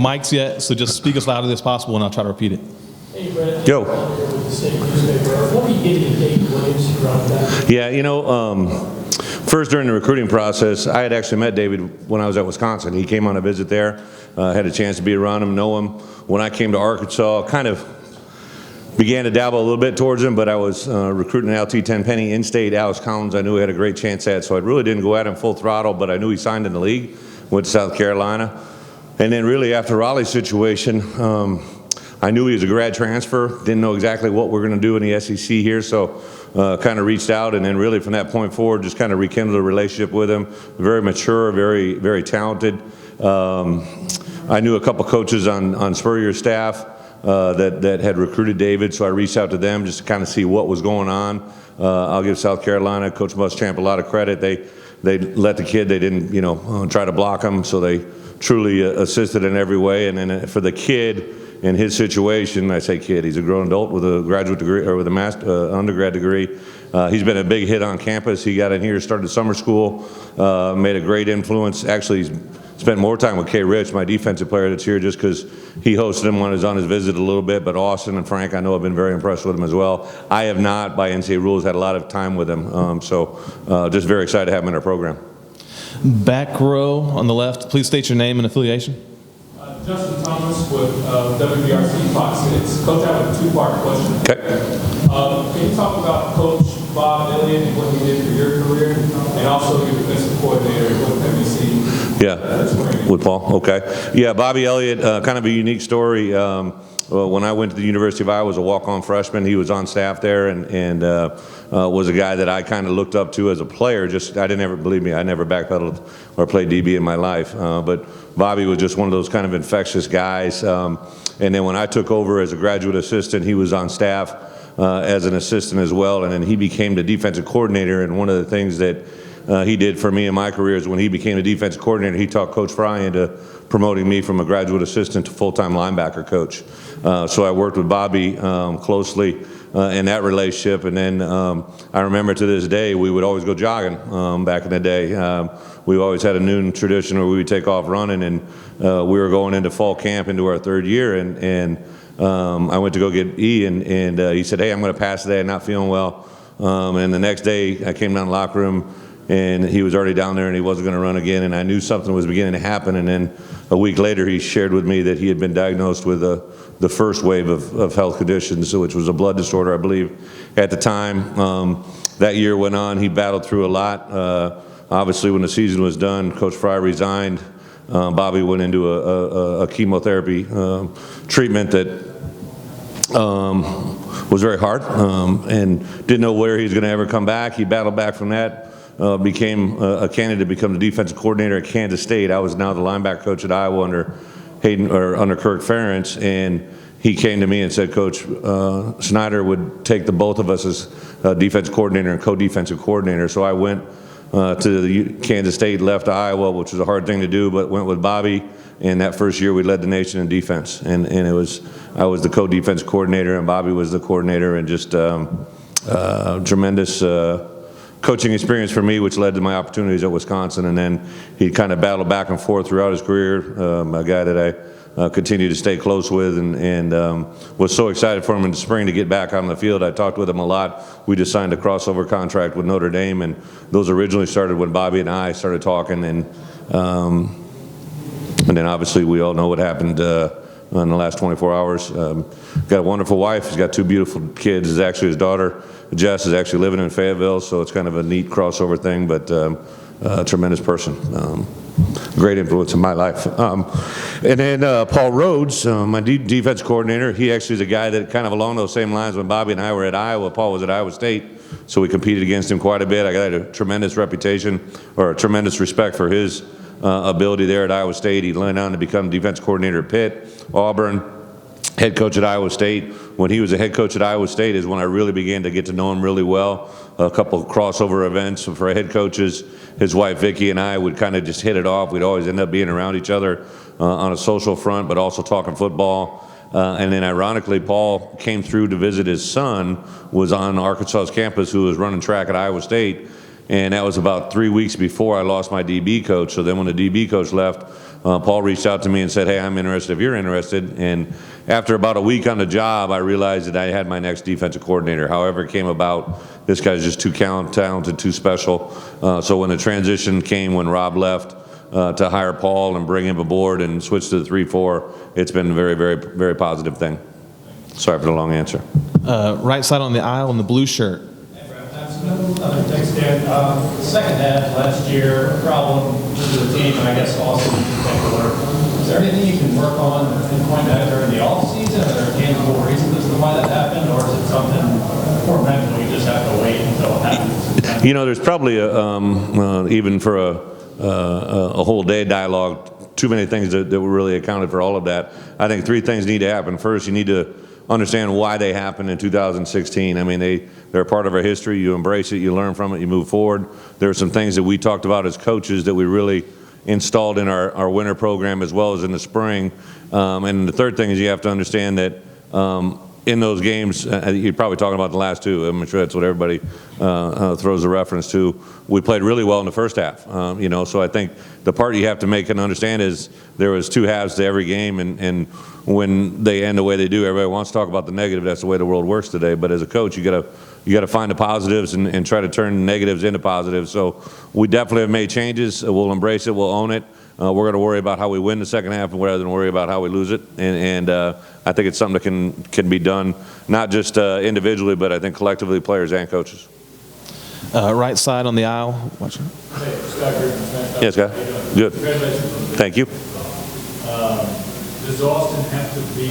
mics yet, so just speak as loudly as possible, and I'll try to repeat it. Hey, Bret. Yo. What were you getting in David Williams around that? Yeah, first during the recruiting process, I had actually met David when I was at Wisconsin. He came on a visit there, had a chance to be around him, know him. When I came to Arkansas, kind of began to dabble a little bit towards him, but I was recruiting LT Tenpenny in-state. Alex Collins, I knew he had a great chance at, so I really didn't go at him full throttle, but I knew he signed in the league, went to South Carolina. And then really after Raleigh's situation, I knew he was a grad transfer, didn't know exactly what we're going to do in the SEC here, so kind of reached out, and then really from that point forward, just kind of rekindled a relationship with him. Very mature, very, very talented. I knew a couple coaches on Spurrier's staff that had recruited David, so I reached out to them just to kind of see what was going on. I'll give South Carolina, Coach Muschamp, a lot of credit. They let the kid, they didn't, try to block him, so they truly assisted in every way. And then for the kid, in his situation, I say kid, he's a grown adult with a graduate degree or with a undergrad degree. He's been a big hit on campus. He got in here, started summer school, made a great influence. Actually, he's spent more time with K. Rich, my defensive player that's here, just because he hosted him when he was on his visit a little bit. But Austin and Frank, I know, have been very impressed with him as well. I have not, by NCAA rules, had a lot of time with him. So just very excited to have him in our program. Back row on the left, please state your name and affiliation. Justin Thomas with WBRC Fox. Coach, I have a two-part question. Okay. Can you talk about Coach Bob Elliott and what he did for your career, and also your defensive coordinator? What have you seen? Yeah, with Paul. Okay. Yeah, Bobby Elliott, kind of a unique story. When I went to the University of Iowa as a walk-on freshman, he was on staff there and was a guy that I kind of looked up to as a player. I never backpedaled or played DB in my life. But Bobby was just one of those kind of infectious guys. And then when I took over as a graduate assistant, he was on staff as an assistant as well. And then he became the defensive coordinator. And one of the things that he did for me in my career is when he became the defensive coordinator, he talked Coach Fry into promoting me from a graduate assistant to full-time linebacker coach. So I worked with Bobby closely in that relationship. And then I remember to this day, we would always go jogging back in the day. We always had a noon tradition where we would take off running, and we were going into fall camp into our third year. And I went to go get E, and he said, hey, I'm going to pass today. I'm not feeling well. And the next day, I came down the locker room, and he was already down there, and he wasn't going to run again. And I knew something was beginning to happen. And then a week later, he shared with me that he had been diagnosed with the first wave of health conditions, which was a blood disorder, I believe, at the time. That year went on. He battled through a lot. Obviously, when the season was done, Coach Fry resigned. Bobby went into a chemotherapy treatment that was very hard and didn't know where he was going to ever come back. He battled back from that. Became a candidate to become the defensive coordinator at Kansas State. I was now the linebacker coach at Iowa under Kirk Ferentz, and he came to me and said, Coach, Snyder would take the both of us as defensive coordinator and co-defensive coordinator. So I went to the Kansas State, left Iowa, which was a hard thing to do, but went with Bobby. And that first year, we led the nation in defense, and I was the co-defense coordinator, and Bobby was the coordinator, and just tremendous coaching experience for me, which led to my opportunities at Wisconsin. And then he kind of battled back and forth throughout his career, a guy that I continue to stay close with, and was so excited for him in the spring to get back on the field. I talked with him a lot. We just signed a crossover contract with Notre Dame, and those originally started when Bobby and I started talking. And then obviously we all know what happened in the last 24 hours. Got a wonderful wife. He's got two beautiful kids. Is actually his daughter, Jess, is actually living in Fayetteville, so it's kind of a neat crossover thing, but a tremendous person. Great influence in my life. And then Paul Rhodes, my defense coordinator, he actually is a guy that kind of along those same lines when Bobby and I were at Iowa. Paul was at Iowa State, so we competed against him quite a bit. I got a tremendous reputation, or a tremendous respect for his ability there at Iowa State. He went on to become defense coordinator at Pitt, Auburn, head coach at Iowa State. When he was a head coach at Iowa State is when I really began to get to know him really well. A couple of crossover events for head coaches. His wife Vicky and I would kind of just hit it off. We'd always end up being around each other on a social front, but also talking football. And then ironically, Paul came through to visit his son, was on Arkansas's campus, who was running track at Iowa State. And that was about 3 weeks before I lost my DB coach. So then when the DB coach left, Paul reached out to me and said, hey, I'm interested if you're interested. And after about a week on the job, I realized that I had my next defensive coordinator. However it came about, this guy's just too talented, too special. So when the transition came, when Rob left, to hire Paul and bring him aboard and switch to the 3-4, it's been a very, very, very positive thing. Sorry for the long answer. Right side on the aisle in the blue shirt. Thanks, Dan. The second half last year, a problem to the team, and I guess Austin in particular. Is there anything you can work on and point out during the offseason? Are there tangible reasons as to why that happened, or is it something more mental you just have to wait until it happens? You know, there's probably even for a whole day dialogue, too many things that were really accounted for all of that. I think three things need to happen. First, you need to understand why they happened in 2016. I mean, they're a part of our history. You embrace it, you learn from it, you move forward. There are some things that we talked about as coaches that we really installed in our winter program as well as in the spring. And the third thing is you have to understand that in those games, you're probably talking about the last two. I'm sure that's what everybody throws the reference to. We played really well in the first half, you know. So I think the part you have to make and understand is there was two halves to every game, and when they end the way they do, everybody wants to talk about the negative. That's the way the world works today. But as a coach, you got to find the positives and try to turn negatives into positives. So we definitely have made changes. We'll embrace it. We'll own it. We're going to worry about how we win the second half rather than worry about how we lose it. And I think it's something that can be done, not just individually, but I think collectively, players and coaches. Right side on the aisle. Watch it. Hey, Scott Griffin. Yes, Scott. Good. Congratulations. Thank you. Does Austin have to be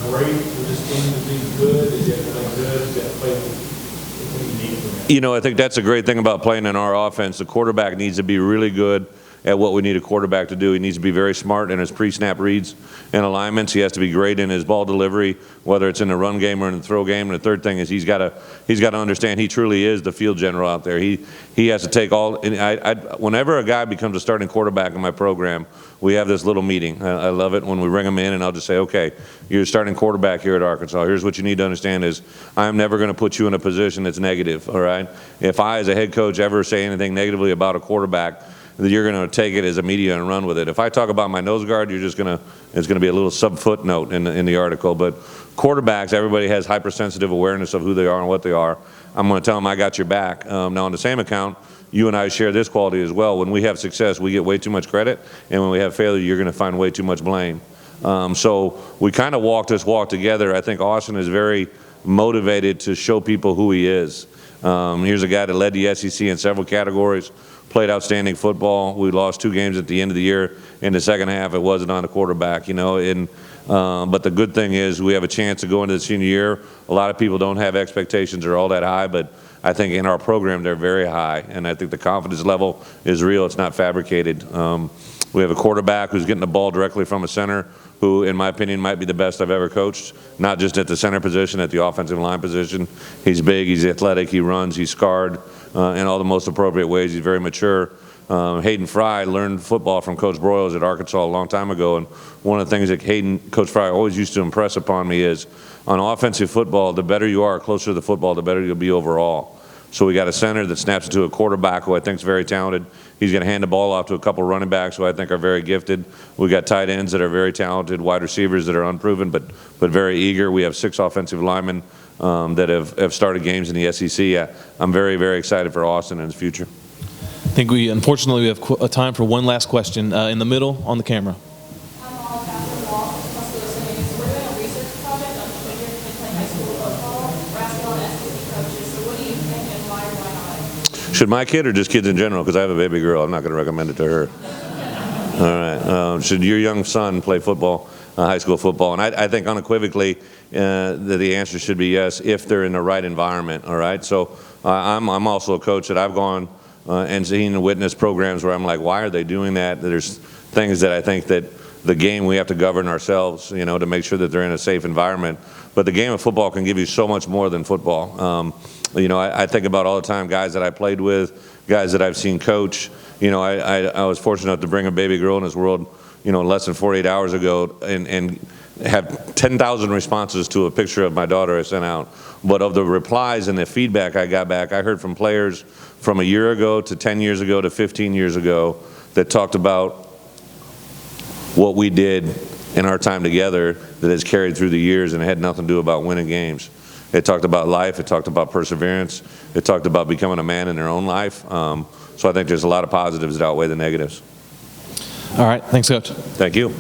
great for this team to be good? Does he have to play good? Does he have to play what you need from him? You know, I think that's a great thing about playing in our offense. The quarterback needs to be really good at what we need a quarterback to do. He needs to be very smart in his pre-snap reads and alignments. He has to be great in his ball delivery, whether it's in the run game or in the throw game. And the third thing is he's got to understand he truly is the field general out there. He has to take all. And whenever a guy becomes a starting quarterback in my program, we have this little meeting. I love it when we bring him in, and I'll just say, okay, you're a starting quarterback here at Arkansas. Here's what you need to understand is I'm never going to put you in a position that's negative. All right. If I, as a head coach, ever say anything negatively about a quarterback, that you're going to take it as a media and run with it. If I talk about my nose guard, it's going to be a little sub-footnote in the article. But quarterbacks, everybody has hypersensitive awareness of who they are and what they are. I'm going to tell them I got your back. Now, on the same account, you and I share this quality as well. When we have success, we get way too much credit, and when we have failure, you're going to find way too much blame. So we kind of walk this walk together. I think Austin is very motivated to show people who he is. Here's a guy that led the SEC in several categories, played outstanding football. We lost 2 games at the end of the year. In the second half, it wasn't on the quarterback, you know. But the good thing is we have a chance to go into the senior year. A lot of people don't have expectations that are all that high, but I think in our program they're very high, and I think the confidence level is real. It's not fabricated. We have a quarterback who's getting the ball directly from a center who, in my opinion, might be the best I've ever coached, not just at the center position, at the offensive line position. He's big, he's athletic, he runs, he's scarred in all the most appropriate ways. He's very mature. Hayden Fry learned football from Coach Broyles at Arkansas a long time ago, and one of the things that Coach Fry always used to impress upon me is on offensive football, the better you are closer to the football, the better you'll be overall. So we got a center that snaps it to a quarterback who I think is very talented. He's going to hand the ball off to a couple running backs who I think are very gifted. We got tight ends that are very talented, wide receivers that are unproven but very eager. We have 6 offensive linemen that have started games in the SEC. I'm very, very excited for Austin and his future. I think unfortunately, we have time for one last question. In the middle on the camera. Should my kid or just kids in general? Because I have a baby girl. I'm not going to recommend it to her. All right. Should your young son play football, high school football? And I think unequivocally the answer should be yes if they're in the right environment. All right. So I'm also a coach that I've gone and seen and witnessed programs where I'm like, why are they doing that? There's things that I think that the game we have to govern ourselves, you know, to make sure that they're in a safe environment. But the game of football can give you so much more than football. You know, I think about all the time guys that I played with, guys that I've seen coach. You know, I was fortunate enough to bring a baby girl in this world, you know, less than 48 hours ago and have 10,000 responses to a picture of my daughter I sent out. But of the replies and the feedback I got back, I heard from players from a year ago to 10 years ago to 15 years ago that talked about what we did in our time together that has carried through the years, and it had nothing to do about winning games. It talked about life. It talked about perseverance. It talked about becoming a man in their own life. So I think there's a lot of positives that outweigh the negatives. All right. Thanks, Coach. Thank you.